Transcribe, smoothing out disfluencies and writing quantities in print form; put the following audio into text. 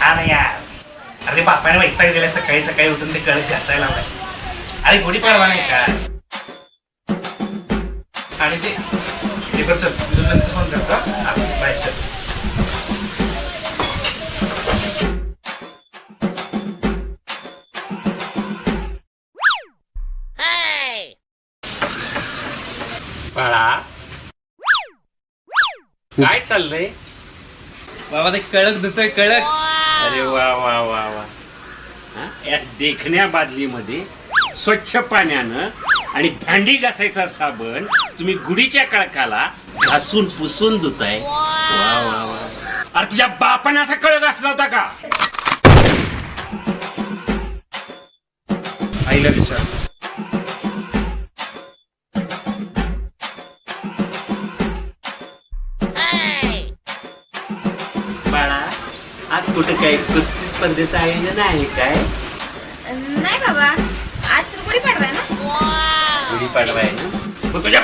छान आहे यार. अरे बापाने वैताग दिला सकाळी सकाळी उठून ते कळत घासायला लावलाय. अरे गुढीपाडवा नाही का? आणि ते चल तुझं नंतर फोन करतो. बाय चल. बाळा काय चाललंय? बाबा ते कळक धुतोय कळक. अरे वा वा वा वा. या देखण्या बादलीमध्ये स्वच्छ पाण्यानं आणि भांडी घासायचा साबण तुम्ही गुढीच्या कळकाला घासून पुसून धुताय. वा वा वा. अरे तुझ्या बापाने असा कळक घासला होता का? आईला विचार. बाळा आज कुठे काही कुस्ती स्पर्धेचं आयोजन आहे काय? नाही बाबा, आज तर गुढीपाडवा आहे ना. गुढीपाडवा आहे ना? मग तुझ्या